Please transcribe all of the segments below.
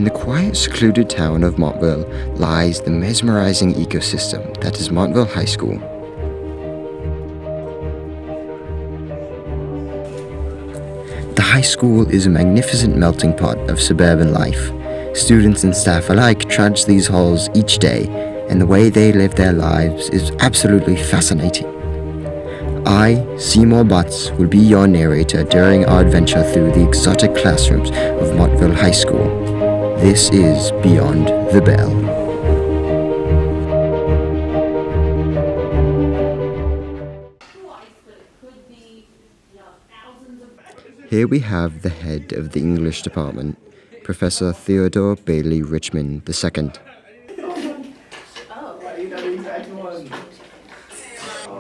the quiet, secluded town of Montville lies the mesmerizing ecosystem that is Montville High School. The high school is a magnificent melting pot of suburban life. Students and staff alike trudge these halls each day, and the way they live their lives is absolutely fascinating. I, Seymour Butts, will be your narrator during our adventure through the exotic classrooms of Montville High School. This is Beyond the Bell. Here we have the head of the English department, Professor Theodore Bailey Richmond II.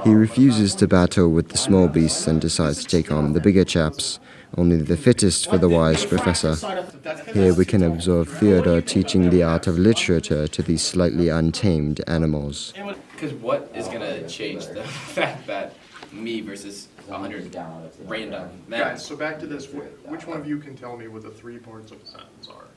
He refuses to battle with the small beasts and decides to take on the bigger chaps, only the fittest for the wise professor. Here we can observe Theodore teaching the art of literature to these slightly untamed animals. Because what is going to change the fact that me versus 100 random men? Guys, so back to this. Which one of you can tell me what the 3 parts of a sentence are?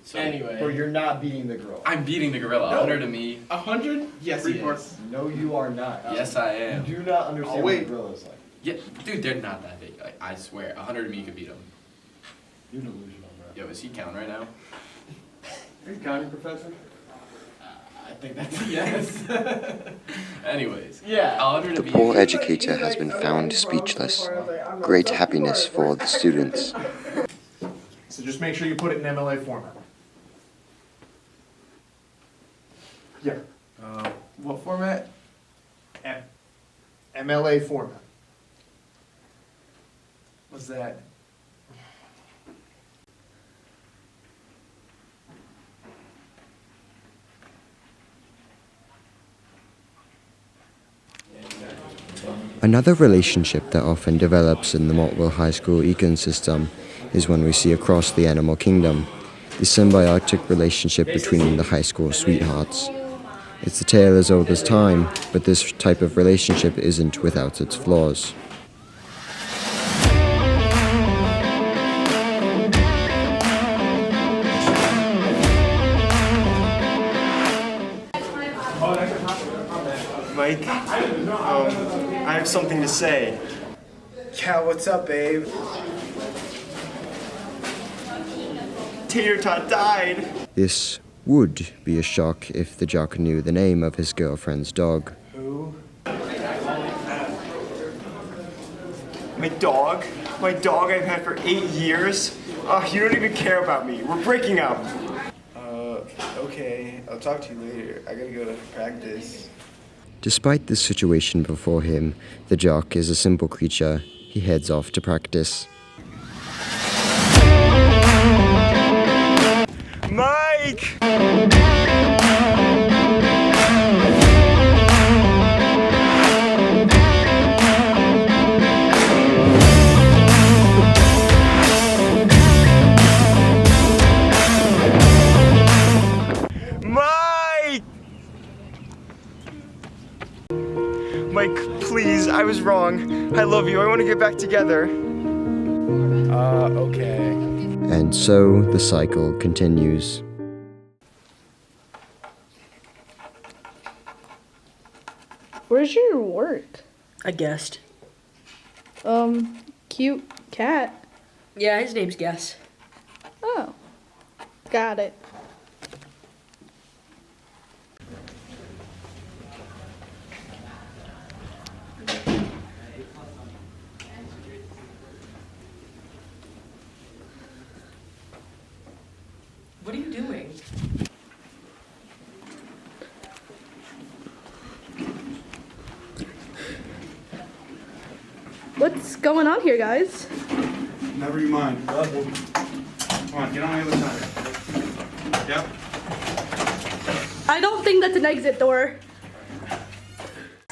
So Anyway. Or you're not beating the gorilla. I'm beating the gorilla. No. 100 to me. 100? Yes, he 3 parts. is. No, you are not. Yes, I am. You do not understand Oh, what a wait. gorilla is like. Yeah, dude, they're not that big. I swear. 100 to me could beat them. You're delusional, bro. Yo, is he counting right now? Are you counting, Professor? I think that's a yes. Anyways. Yeah. 100 to The me. poor educator has been found speechless. Great happiness for the students. So just make sure you put it in MLA format. Yeah. What format? MLA format. What's that? Another relationship that often develops in the Montville High School ecosystem is one we see across the animal kingdom, the symbiotic relationship between the high school sweethearts. It's a tale as old as time, but this type of relationship isn't without its flaws. Mike, I have something to say. Yeah, what's up, babe? Tater Tot died. This would be a shock if the jock knew the name of his girlfriend's dog. Who? My dog I've had for 8 years. Oh, you don't even care about me. We're breaking up. Okay. I'll talk to you later. I gotta go to practice. Despite the situation before him, the jock is a simple creature. He heads off to practice. Mike! Mike! Mike, please, I was wrong. I love you. I want to get back together. Okay. And so the cycle continues. Where's your work? I guessed. Cute cat. Yeah, his name's Guess. Oh, got it. What are you doing? What's going on here, guys? Never you mind. Come on, get on the other side. Yep. I don't think that's an exit door.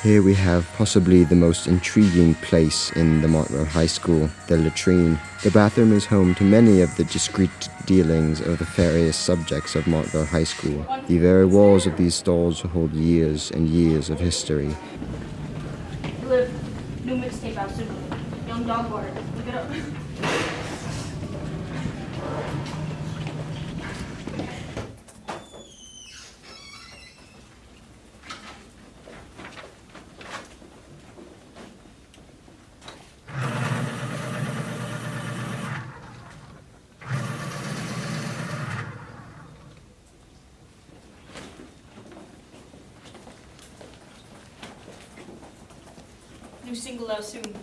Here we have possibly the most intriguing place in the Montville High School, the latrine. The bathroom is home to many of the discreet dealings of the various subjects of Montville High School. The very walls of these stalls hold years and years of history. Live. New mixtape out soon. Young Dog Water. Look it up. New single out soon.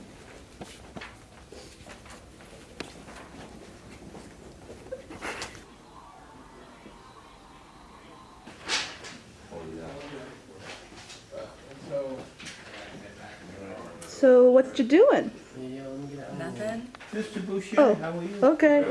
So what you doing? Nothing. Mr. Boucher, Oh. how are you? Okay.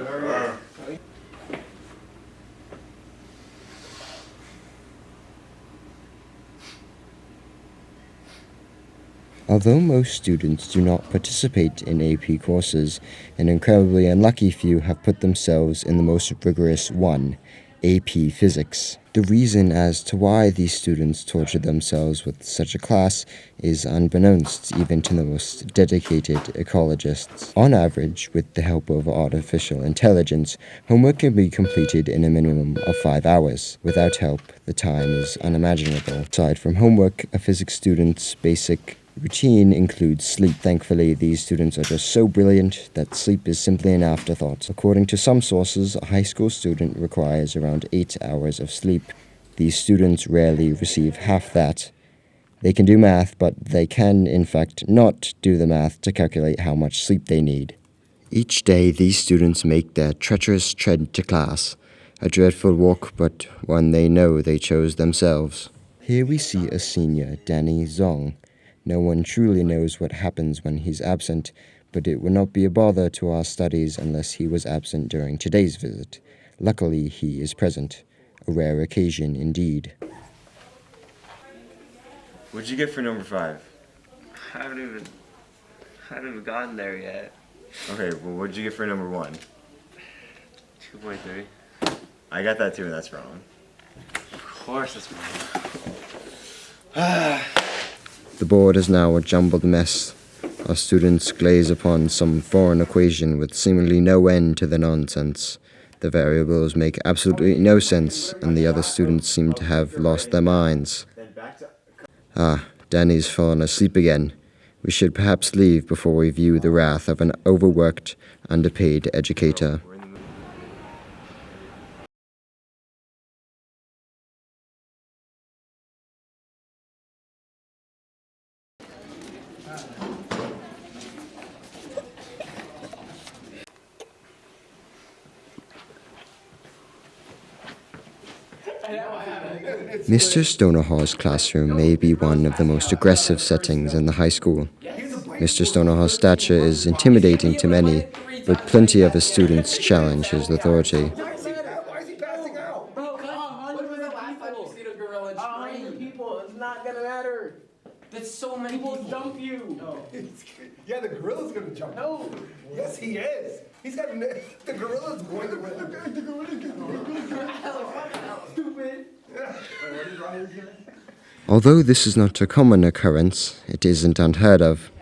Although most students do not participate in AP courses, an incredibly unlucky few have put themselves in the most rigorous one, AP Physics. The reason as to why these students torture themselves with such a class is unbeknownst even to the most dedicated ecologists. On average, with the help of artificial intelligence, homework can be completed in a minimum of 5 hours. Without help, the time is unimaginable. Aside from homework, a physics student's basic routine includes sleep. Thankfully, these students are just so brilliant that sleep is simply an afterthought. According to some sources, a high school student requires around 8 hours of sleep. These students rarely receive half that. They can do math, but they can, in fact, not do the math to calculate how much sleep they need. Each day, these students make their treacherous tread to class. A dreadful walk, but one they know they chose themselves. Here we see a senior, Danny Zong. No one truly knows what happens when he's absent, but it would not be a bother to our studies unless he was absent during today's visit. Luckily, he is present. A rare occasion indeed. What'd you get for number 5? I haven't even gotten there yet. Okay, well, what'd you get for number 1? 2.3. I got that too, and that's wrong. Of course that's Ah. The board is now a jumbled mess. Our students glaze upon some foreign equation with seemingly no end to the nonsense. The variables make absolutely no sense, and the other students seem to have lost their minds. Ah, Danny's fallen asleep again. We should perhaps leave before we view the wrath of an overworked, underpaid educator. Mr. Stonerhall's classroom may be one of the most aggressive settings in the high school. Mr. Stonerhall's stature is intimidating to many, but plenty of his students challenge his authority. Why is he passing out? When was the last time you seen a gorilla scream? People, it's not gonna matter. That's so many people. Dump you. Yeah, the gorilla's gonna jump. No. Yes, he is. He's got the gorilla's going to win. The gorilla's gonna Stupid. Although this is not a common occurrence, it isn't unheard of.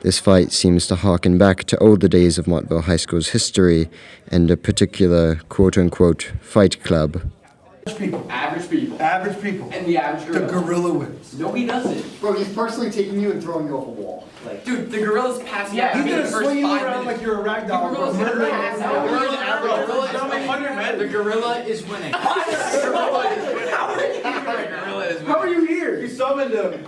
This fight seems to harken back to older days of Montville High School's history and a particular quote-unquote fight club. Average people. Average people. And the average The gorilla. gorilla wins. No, he doesn't. Bro, he's personally taking you and throwing you off a wall. Like, Dude, the gorilla's passing out. he's in gonna the first swing you 5 around minutes. like you're a rag doll. The gorilla's gonna pass out. The gorilla is winning. How are you here? You summoned him.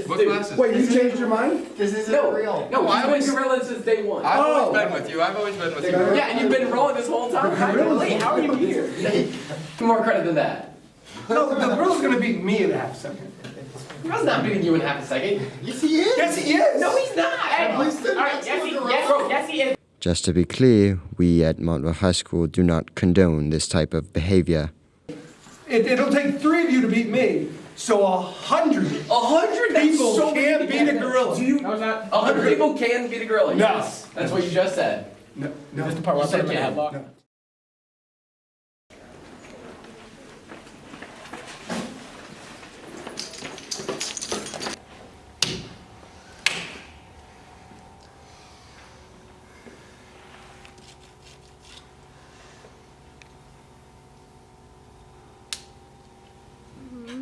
What classes? Wait, you changed your mind? This isn't real. No, I've been gorilla since day 1. I've always been with you. I've always been with you. Yeah, and you've been rolling this whole time. How are you here? More credit than that. No, the gorilla's gonna beat me in a half second. Gorilla's not beating you in half a second. Yes, he is. Yes, he is. No, he's not. Alright, yes, he is. Just to be clear, we at Montville High School do not condone this type of behavior. It'll take 3 of you to beat me. So 100. 100 People so can't beat a gorilla. 100 people can beat a gorilla. No. Yes. That's what you just said. No. Just the part where I put him in a headlock. No.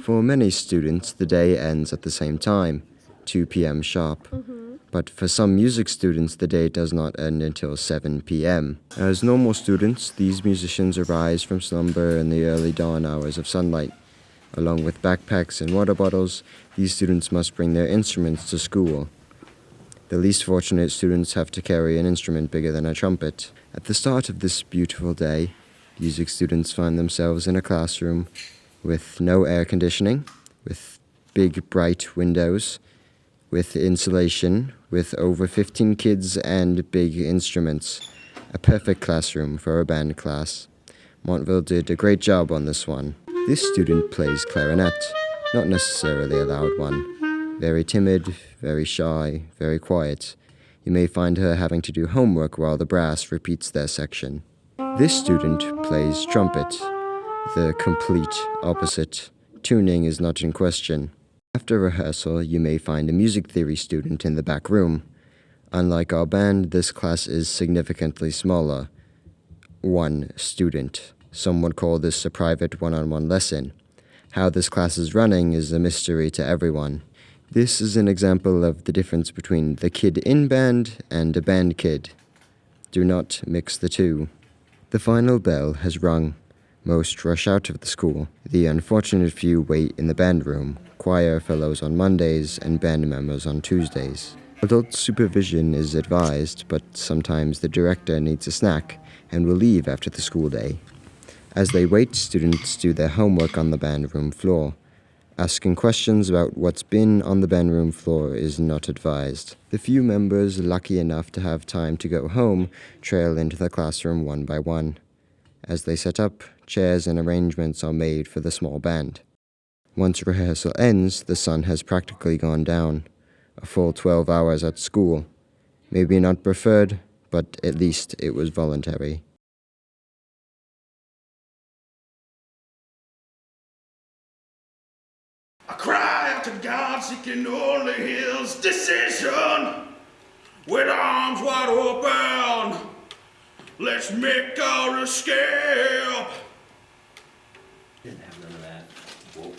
For many students, the day ends at the same time, 2 p.m. sharp. But for some music students, the day does not end until 7 p.m. As normal students, these musicians arise from slumber in the early dawn hours of sunlight. Along with backpacks and water bottles, these students must bring their instruments to school. The least fortunate students have to carry an instrument bigger than a trumpet. At the start of this beautiful day, music students find themselves in a classroom with no air conditioning, with big bright windows, with insulation, with over 15 kids and big instruments. A perfect classroom for a band class. Montville did a great job on this one. This student plays clarinet, not necessarily a loud one. Very timid, very shy, very quiet. You may find her having to do homework while the brass repeats their section. This student plays trumpet, the complete opposite. Tuning is not in question. After rehearsal, you may find a music theory student in the back room. Unlike our band, this class is significantly smaller. 1 student. Some would call this a private one-on-one lesson. How this class is running is a mystery to everyone. This is an example of the difference between the kid in band and a band kid. Do not mix the two. The final bell has rung. Most rush out of the school. The unfortunate few wait in the band room. Choir fellows on Mondays and band members on Tuesdays. Adult supervision is advised, but sometimes the director needs a snack and will leave after the school day. As they wait, students do their homework on the band room floor. Asking questions about what's been on the band room floor is not advised. The few members lucky enough to have time to go home trail into the classroom one by one. As they set up, chairs and arrangements are made for the small band. Once rehearsal ends, the sun has practically gone down. A full 12 hours at school. Maybe not preferred, but at least it was voluntary. I cry out to God, seeking only His decision. With arms wide open, let's make our escape. Didn't have none of that. Whoa.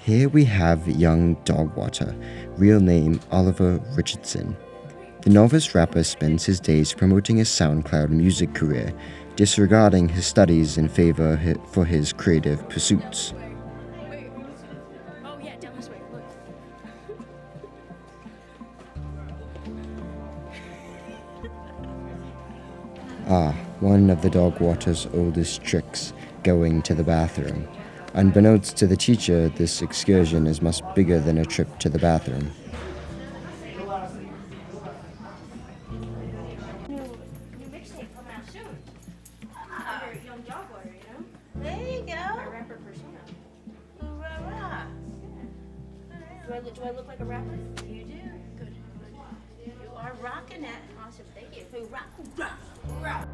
Here we have young Dogwater, real name Oliver Richardson. The novice rapper spends his days promoting his SoundCloud music career, disregarding his studies in favor for his creative pursuits. Oh yeah, down this way. Look. One of the Dogwater's oldest tricks, going to the bathroom. Unbeknownst to the teacher, this excursion is much bigger than a trip to the bathroom. New mixtape coming out soon. Under Young Dogwater, you know? There you My go. rapper persona. Hoorah. Do I look like a rapper? You do. Good. You are rocking it. Awesome, thank you. Hoorah, hoorah, hoorah.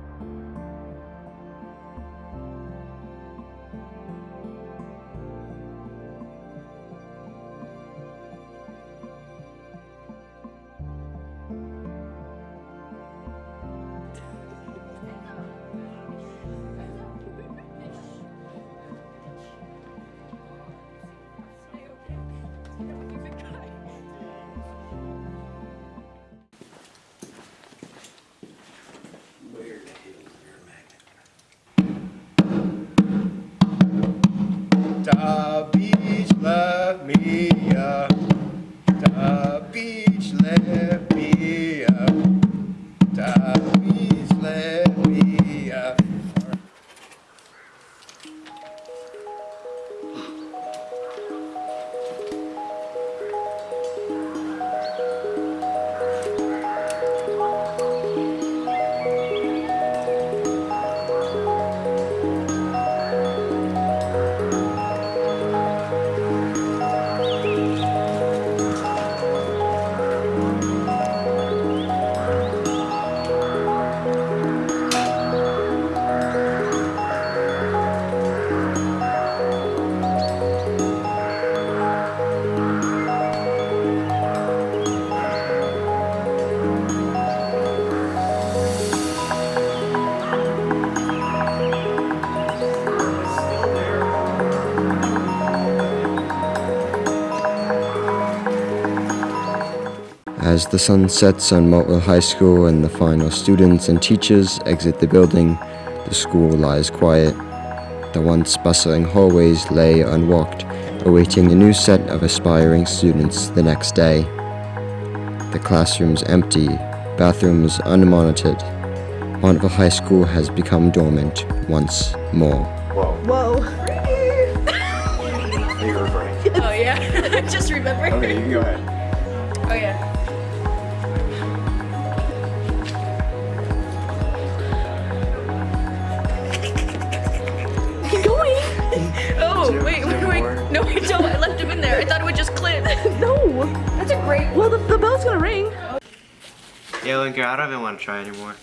As the sun sets on Maltville High School and the final students and teachers exit the building, the school lies quiet. The once bustling hallways lay unwalked, awaiting a new set of aspiring students the next day. The classrooms empty, bathrooms unmonitored. Maltville High School has become dormant once more. Whoa. Are you recording? Oh yeah, I just remembered. Okay, you can go ahead. Oh yeah. Keep going. Oh, Is wait. there more? No, I don't. I left him in there. I thought it would just clip. No. That's a great Well, the bell's gonna ring. Yeah, Linker, I don't even want to try anymore.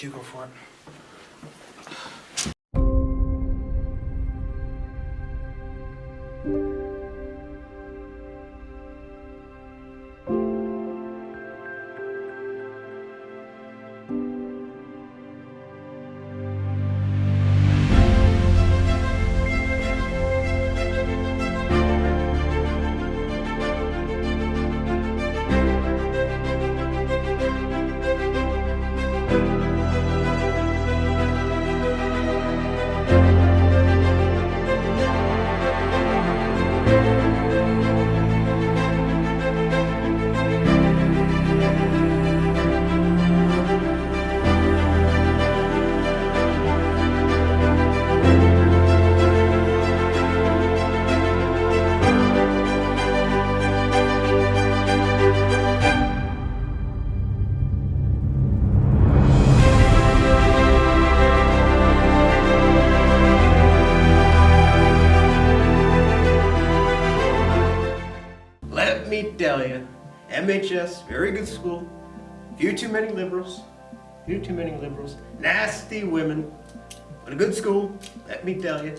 You go for it. Let me tell you, MHS, very good school. Few too many liberals. Nasty women. But a good school, let me tell you.